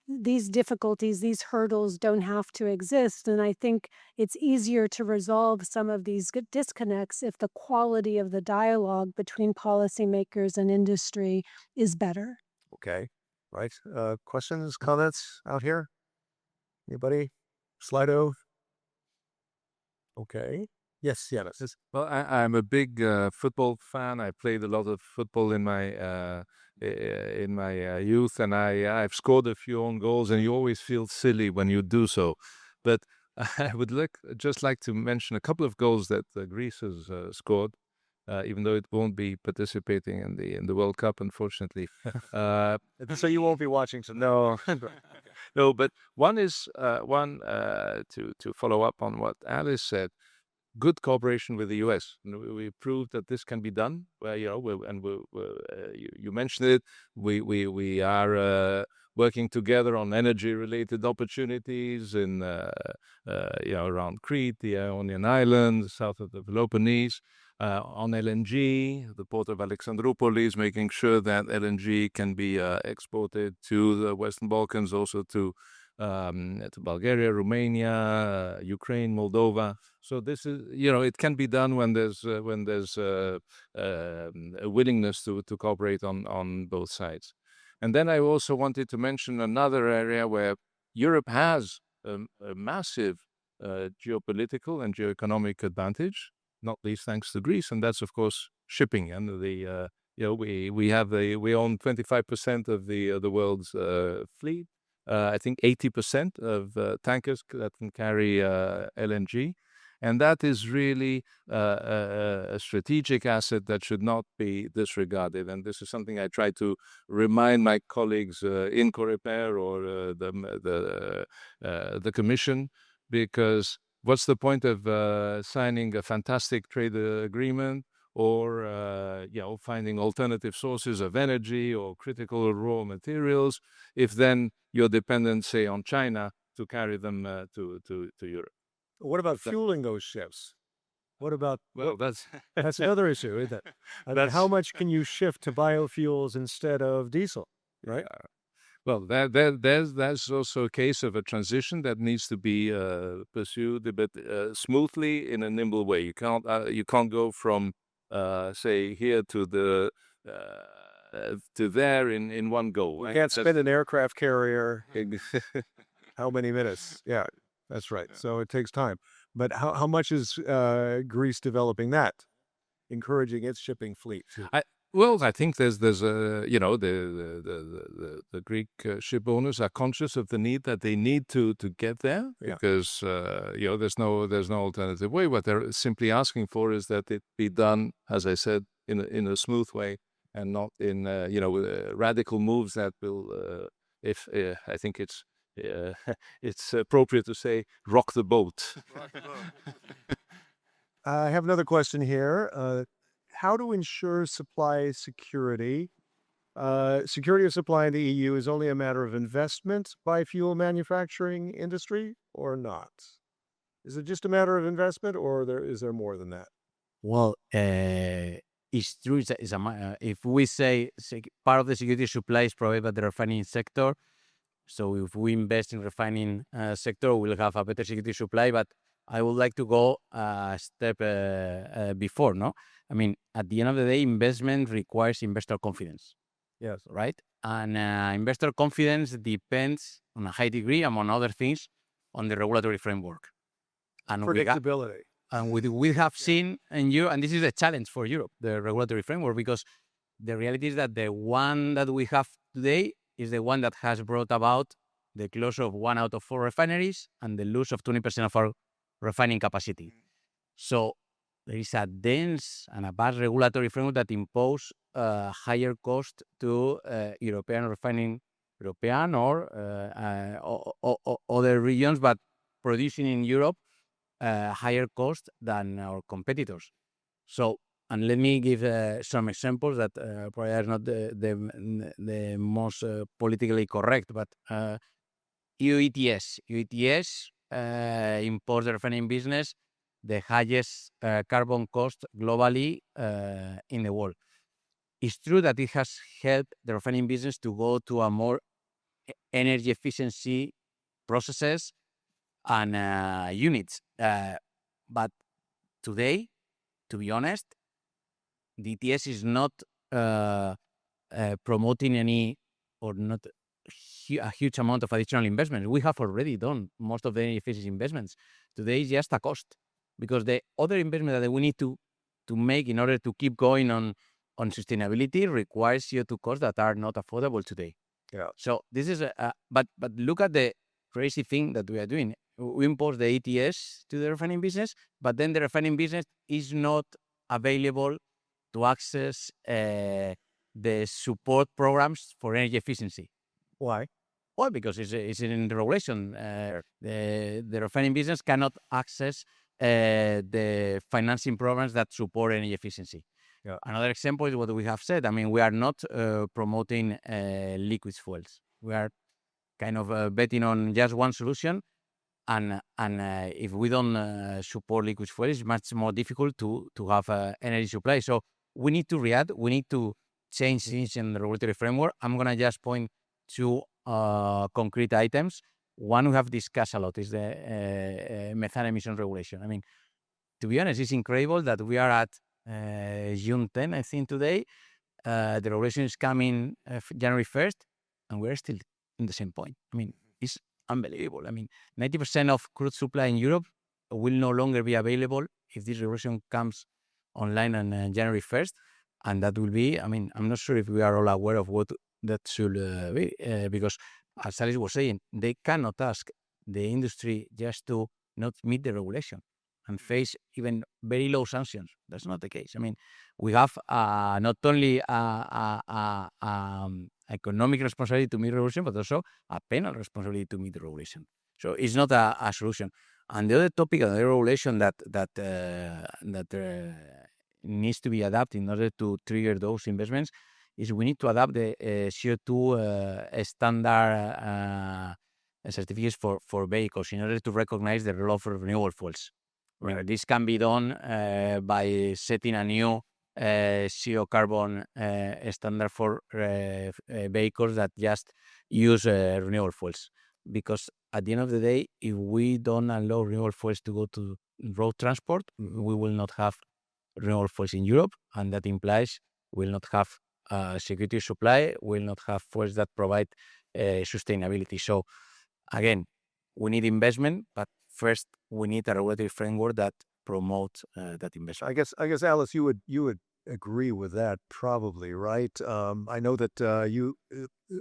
these difficulties, these hurdles don't have to exist. And I think it's easier to resolve some of these disconnects if the quality of the dialogue between policymakers and industry is better. Okay. Right. Questions, comments out here? Anybody? Slido? Okay. Yeah. Yes, yes. Well, I'm a big football fan. I played a lot of football in my youth, and I've scored a few own goals. And you always feel silly when you do so. But I would just like to mention a couple of goals that Greece has scored, even though it won't be participating in the World Cup, unfortunately. So you won't be watching some. No, no. But one is to follow up on what Alice said. Good cooperation with the U.S. And we proved that this can be done. Well, you mentioned it. We are working together on energy-related opportunities in around Crete, the Ionian Islands, south of the Peloponnese. On LNG, the port of Alexandroupolis, making sure that LNG can be exported to the Western Balkans, also to Bulgaria, Romania, Ukraine, Moldova. So this is, it can be done when there's a willingness to cooperate on both sides. And then I also wanted to mention another area where Europe has a massive geopolitical and geoeconomic advantage, not least thanks to Greece, and that's of course shipping. And we own 25% of the world's fleet. I think 80% of tankers that can carry LNG. And that is really a strategic asset that should not be disregarded. And this is something I try to remind my colleagues in Coreper or the Commission, because what's the point of signing a fantastic trade agreement or finding alternative sources of energy or critical raw materials if then you're dependent, say, on China to carry them to Europe? What about fueling those ships? What about that's that's another issue, isn't it? I mean, how much can you shift to biofuels instead of diesel, right? Well, that's also a case of a transition that needs to be pursued a bit smoothly in a nimble way. You can't go from say here to there in one go. You can't spin an aircraft carrier in how many minutes? Yeah, that's right. So it takes time. But how much is Greece developing that, encouraging its shipping fleet? Well, I think there's the Greek ship owners are conscious of the need that they need to get there because there's no alternative way. What they're simply asking for is that it be done, as I said, in a smooth way and not in radical moves that will, I think it's it's appropriate to say, rock the boat. I have another question here. How to ensure supply security? Security of supply in the EU is only a matter of investment by fuel manufacturing industry or not? Is it just a matter of investment or is there more than that? Well, it's true. If we say part of the security supply is provided by the refining sector, so if we invest in refining sector, we'll have a better security supply. But I would like to go a step before, no? I mean, at the end of the day, investment requires investor confidence. Yes. Right? And investor confidence depends on a high degree, among other things, on the regulatory framework. And predictability. We have seen in Europe, and this is a challenge for Europe, the regulatory framework, because the reality is that the one that we have today is the one that has brought about the closure of 1 out of 4 refineries and the loss of 20% of our refining capacity. So there is a dense and a vast regulatory framework that impose higher cost to European or other regions, but producing in Europe higher cost than our competitors. So, and let me give some examples that probably are not the most politically correct, but EU ETS imports the refining business the highest carbon cost globally in the world. It's true that it has helped the refining business to go to a more energy efficiency processes and units. But today, to be honest, the ETS is not promoting any or not a huge amount of additional investment. We have already done most of the energy efficiency investments. Today is just a cost. because the other investment that we need to make in order to keep going on sustainability requires CO2 costs that are not affordable today. Yeah. So this is but look at the crazy thing that we are doing. We import the ETS to the refining business, but then the refining business is not available to access the support programs for energy efficiency. Why? Well, because it's in the regulation. The refining business cannot access the financing programs that support energy efficiency. Yeah. Another example is what we have said. I mean, we are not promoting liquid fuels. We are kind of betting on just one solution. And if we don't support liquid fuel, it's much more difficult to have energy supply. So we need to react. We need to change things in the regulatory framework. I'm going to just point to concrete items. One we have discussed a lot is the methane emission regulation. I mean, to be honest, it's incredible that we are at June 10, I think, today. The regulation is coming January 1st, and we're still in the same point. I mean, it's unbelievable. I mean, 90% of crude supply in Europe will no longer be available if this regulation comes online on January 1st. And that will be, I mean, I'm not sure if we are all aware of what that should be, because as Alice was saying, they cannot ask the industry just to not meet the regulation and face even very low sanctions. That's not the case. I mean, we have not only economic responsibility to meet the regulation, but also a penal responsibility to meet the regulation. So it's not a solution. And the other topic of the regulation that needs to be adapted in order to trigger those investments is we need to adapt the CO2 standard certificates for vehicles in order to recognize the role of renewable fuels. Right. This can be done by setting a new CO carbon standard for vehicles that just use renewable fuels. Because at the end of the day, if we don't allow renewable fuels to go to road transport, we will not have renewable fuels in Europe, and that implies we'll not have security supply, we'll not have fuels that provide sustainability. So again, we need investment, but first we need a regulatory framework that promotes that investment. I guess Alice, you would agree with that probably, right? I know that you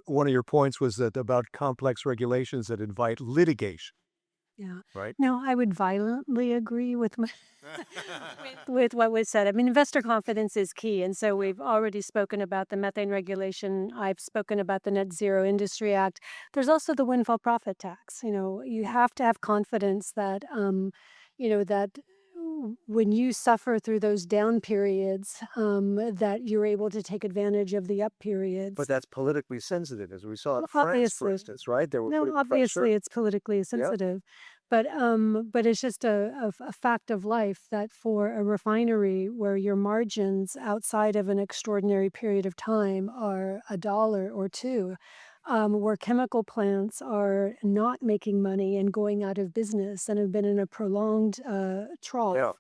one of your points was that about complex regulations that invite litigation. Yeah. Right. No, I would violently agree with with what was said. I mean, investor confidence is key. And so we've already spoken about the methane regulation. I've spoken about the Net Zero Industry Act. There's also the windfall profit tax. You have to have confidence that, that when you suffer through those down periods, that you're able to take advantage of the up periods. But that's politically sensitive, as we saw in Well, France, for obviously. instance, right? They were No, putting obviously pressure. it's politically sensitive, but it's just a fact of life that for a refinery where your margins outside of an extraordinary period of time are $1 or $2, where chemical plants are not making money and going out of business and have been in a prolonged trough. Yeah.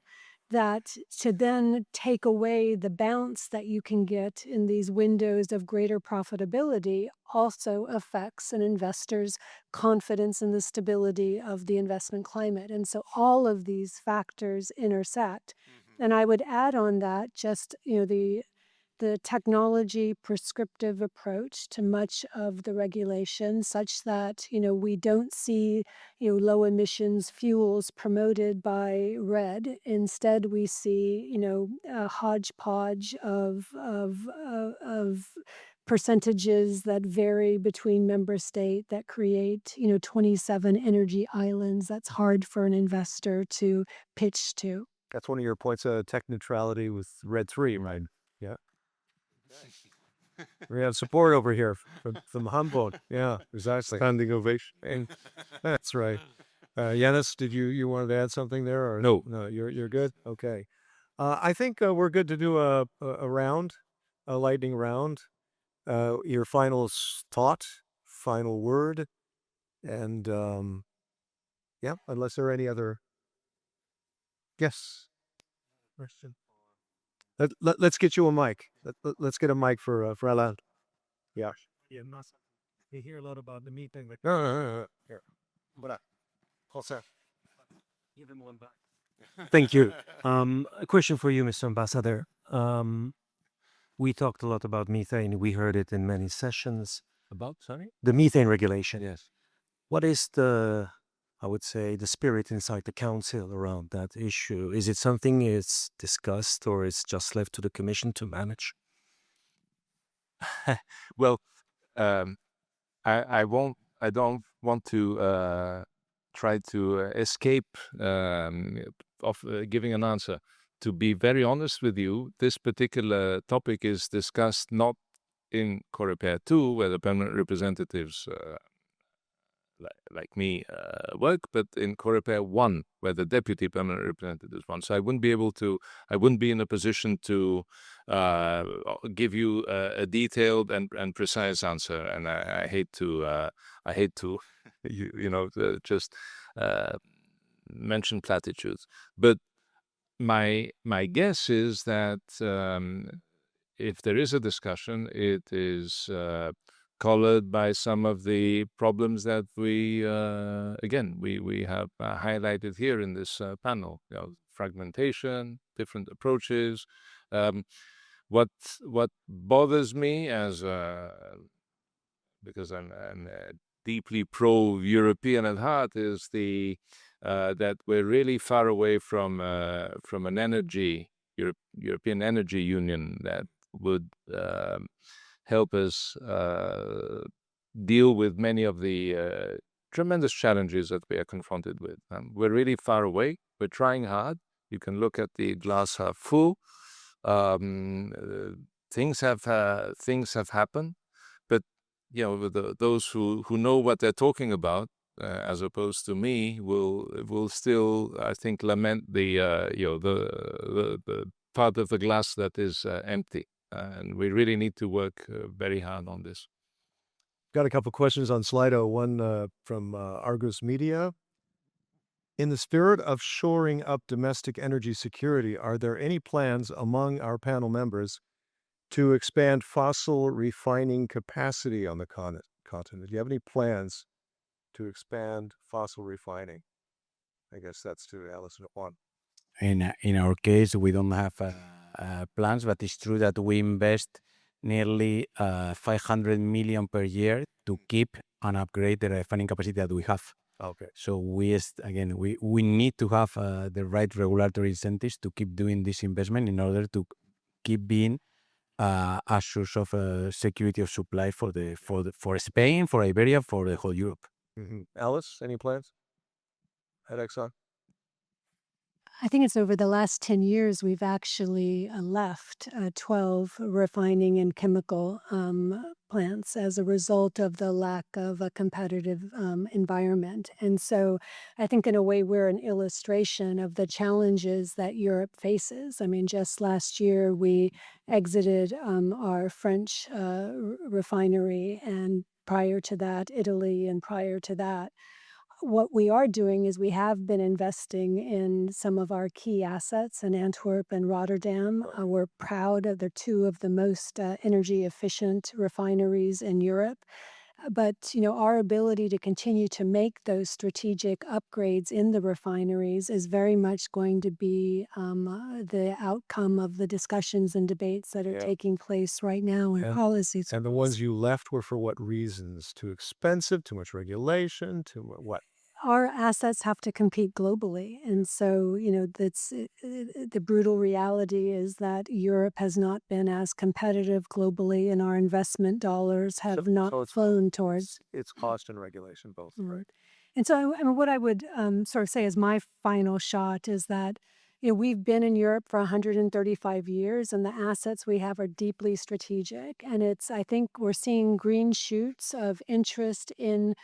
That to then take away the bounce that you can get in these windows of greater profitability also affects an investor's confidence in the stability of the investment climate. And so all of these factors intersect. And I would add on that just, the technology prescriptive approach to much of the regulation such that, we don't see, low emissions fuels promoted by RED. Instead, we see, a hodgepodge of percentages that vary between member state that create, 27 energy islands. That's hard for an investor to pitch to. That's one of your points of tech neutrality with Red 3, right? Yeah. We have support over here from Humboldt. Yeah, exactly. Standing ovation. That's right. Yanis, did you wanted to add something there? Or No. No, you're good? Okay. I think we're good to do a round, a lightning round. Your final thought, final word, and yeah, unless there are any other. Yes. Question. Let's get you a mic. Let's get a mic for Alain. Yeah. Yeah, you hear a lot about the meeting. No. Here. Voilà. Français. Give him one back. Thank you. A question for you, Mr. Ambassador. We talked a lot about methane. We heard it in many sessions. About, sorry? The methane regulation. Yes. What is the, I would say, the spirit inside the council around that issue? Is it something it's discussed or it's just left to the commission to manage? Well, um, I don't want to try to escape of giving an answer. To be very honest with you, this particular topic is discussed not in Coreper 2, where the permanent representatives like me work, but in Coreper 1, where the deputy permanent representatives want. So I wouldn't be in a position to give you a detailed and precise answer. And I hate to just mention platitudes. But my guess is that if there is a discussion, it is colored by some of the problems that we have highlighted here in this panel. Fragmentation, different approaches. What bothers me because I'm deeply pro-European at heart is that we're really far away from an European energy union that would help us deal with many of the tremendous challenges that we are confronted with. We're really far away. We're trying hard. You can look at the glass half full. Things have happened, but those who know what they're talking about, as opposed to me, will still, I think, lament the part of the glass that is empty. And we really need to work very hard on this. Got a couple questions on Slido. One from Argus Media. In the spirit of shoring up domestic energy security, are there any plans among our panel members to expand fossil refining capacity on the continent? Do you have any plans to expand fossil refining? I guess that's to Alison Juan. In our case, we don't have plans, but it's true that we invest nearly 500 million per year to keep and upgrade the refining capacity that we have. Okay. So we need to have the right regulatory incentives to keep doing this investment in order to keep being a source of security of supply for Spain, for Iberia, for the whole Europe. Mm-hmm. Alice, any plans at Exxon? I think it's over the last 10 years we've actually left 12 refining and chemical plants as a result of the lack of a competitive environment. And so I think in a way we're an illustration of the challenges that Europe faces. I mean, just last year we exited our French refinery, and prior to that, Italy, and prior to that. What we are doing is we have been investing in some of our key assets in Antwerp and Rotterdam. We're proud of they're two of the most energy efficient refineries in Europe. But our ability to continue to make those strategic upgrades in the refineries is very much going to be the outcome of the discussions and debates that are taking place right now in policies. And the ones you left were for what reasons? Too expensive, too much regulation, too what? Our assets have to compete globally. And so, that's the brutal reality is that Europe has not been as competitive globally, and our investment dollars have not flown towards. It's cost and regulation both, right? And so, what I would sort of say as my final shot is that we've been in Europe for 135 years, and the assets we have are deeply strategic. And I think we're seeing green shoots of interest in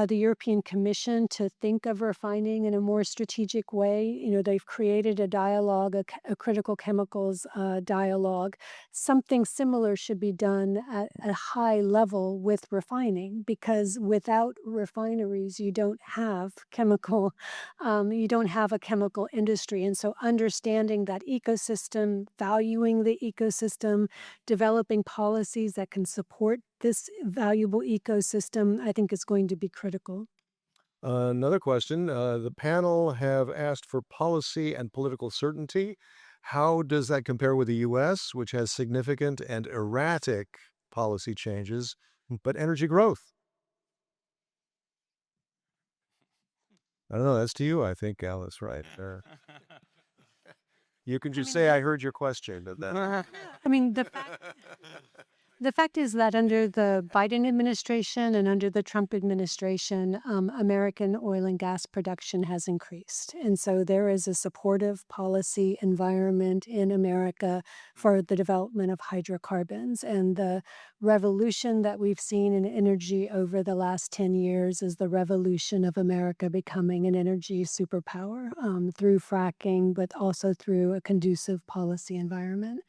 the European Commission to think of refining in a more strategic way. They've created a dialogue, a critical chemicals dialogue. Something similar should be done at a high level with refining, because without refineries, you don't have you don't have a chemical industry. And so understanding that ecosystem, valuing the ecosystem, developing policies that can support this valuable ecosystem, I think is going to be critical. Another question. The panel have asked for policy and political certainty. How does that compare with the U.S., which has significant and erratic policy changes, but energy growth? I don't know. That's to you, I think, Alice, right there. You can just say, I heard your question. But that... I mean, the fact is that under the Biden administration and under the Trump administration, American oil and gas production has increased. And so there is a supportive policy environment in America for the development of hydrocarbons. And the revolution that we've seen in energy over the last 10 years is the revolution of America becoming an energy superpower through fracking, but also through a conducive policy environment.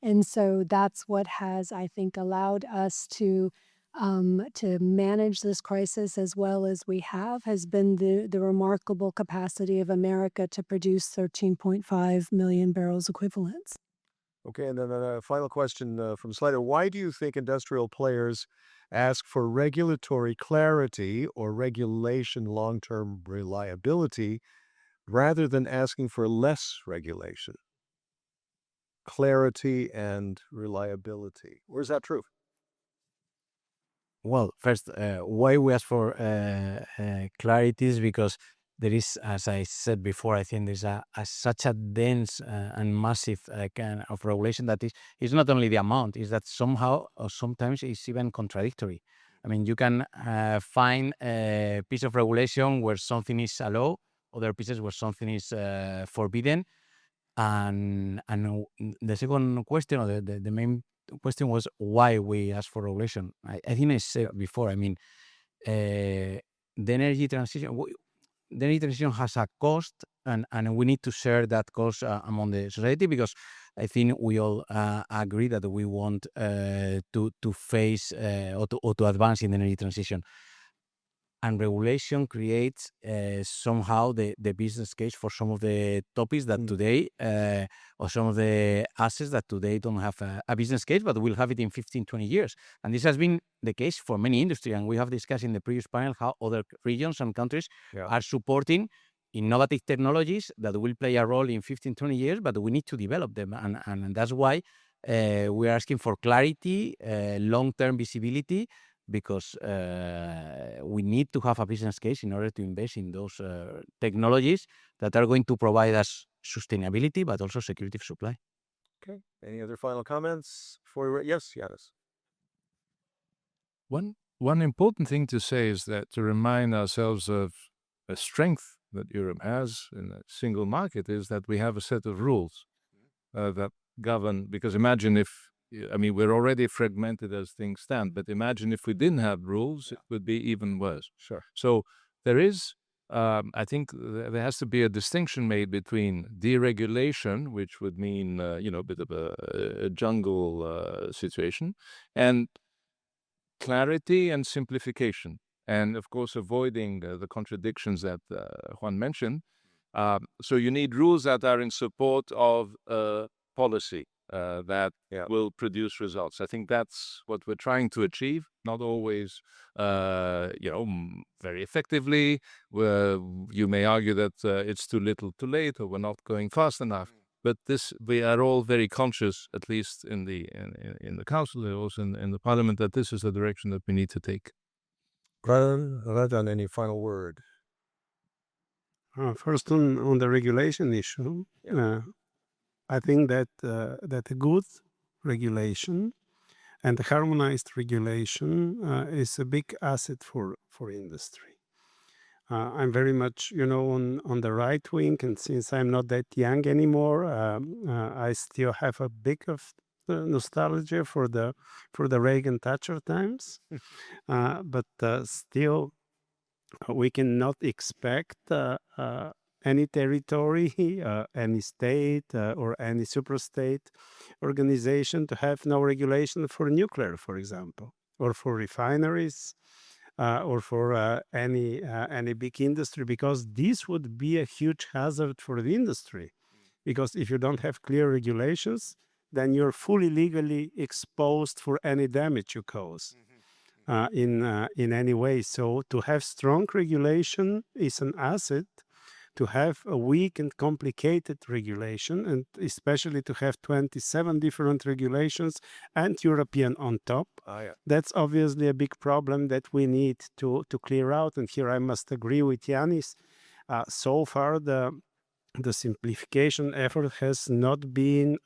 And so that's what has, I think, allowed us to manage this crisis as well as we have, has been the remarkable capacity of America to produce 13.5 million barrels equivalents. Okay, and then a final question from Slido. Why do you think industrial players ask for regulatory clarity or regulation long-term reliability rather than asking for less regulation? Clarity and reliability. Where's that true? Well, first, why we ask for clarity is because there is, as I said before, I think there's such a dense and massive kind of regulation that is not only the amount, is that somehow or sometimes it's even contradictory. I mean, you can find a piece of regulation where something is allowed, other pieces where something is forbidden. And the second question, or the main question, was why we ask for regulation. I think I said before, I mean, the energy transition has a cost, and we need to share that cost among the society, because I think we all agree that we want to face or to advance in the energy transition. And regulation creates somehow the business case for some of the topics that today, or some of the assets that today don't have a business case, but will have it in 15, 20 years. And this has been the case for many industries. And we have discussed in the previous panel how other regions and countries are supporting innovative technologies that will play a role in 15, 20 years, but we need to develop them. And that's why we're asking for clarity, long-term visibility, because we need to have a business case in order to invest in those technologies that are going to provide us sustainability, but also security of supply. Okay. Any other final comments before we... Yes, Yannis. One important thing to say is that to remind ourselves of a strength that Europe has in a single market is that we have a set of rules that govern. Because imagine if, I mean, we're already fragmented as things stand, but imagine if we didn't have rules, it would be even worse. Sure. So there is, I think there has to be a distinction made between deregulation, which would mean, a bit of a jungle situation, and clarity and simplification. And of course, avoiding the contradictions that Juan mentioned. So you need rules that are in support of policy that will produce results. I think that's what we're trying to achieve. Not always, very effectively. You may argue that it's too little, too late, or we're not going fast enough. But we are all very conscious, at least in the council, also in the parliament, that this is the direction that we need to take. Radan, any final word? First, on the regulation issue, I think that a good regulation and harmonized regulation is a big asset for industry. I'm very much, on the right wing, and since I'm not that young anymore, I still have a bit of nostalgia for the Reagan-Thatcher times. But still, we cannot expect any territory, any state, or any superstate organization to have no regulation for nuclear, for example, or for refineries, or for any big industry, because this would be a huge hazard for the industry. Because if you don't have clear regulations, then you're fully legally exposed for any damage you cause. in any way. So to have strong regulation is an asset. To have a weak and complicated regulation, and especially to have 27 different regulations and European on top, that's obviously a big problem that we need to clear out. And here I must agree with Yanis. So far, the simplification effort has not been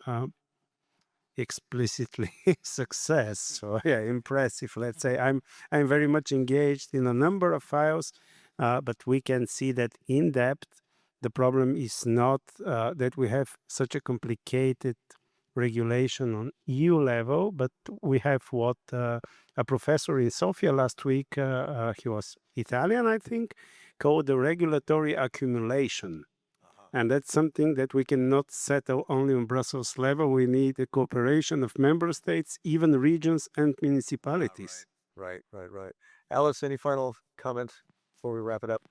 explicitly success. So yeah, impressive. Let's say I'm very much engaged in a number of files, but we can see that in depth. The problem is not that we have such a complicated regulation on EU level, but we have what a professor in Sofia last week, he was Italian, I think, called the regulatory accumulation. And that's something that we cannot settle only on Brussels level. We need the cooperation of member states, even regions and municipalities. Right. Alice, any final comments before we wrap it up?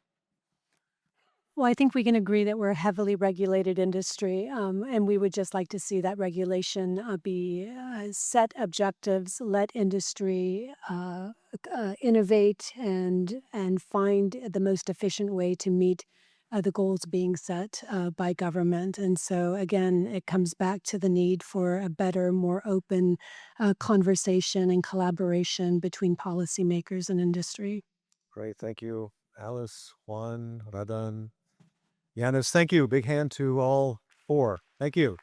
Well, I think we can agree that we're a heavily regulated industry, and we would just like to see that regulation be set objectives, let industry innovate and find the most efficient way to meet the goals being set by government. And so, again, it comes back to the need for a better, more open conversation and collaboration between policymakers and industry. Great. Thank you, Alice, Juan, Radan, Yanis. Thank you. Big hand to all four. Thank you.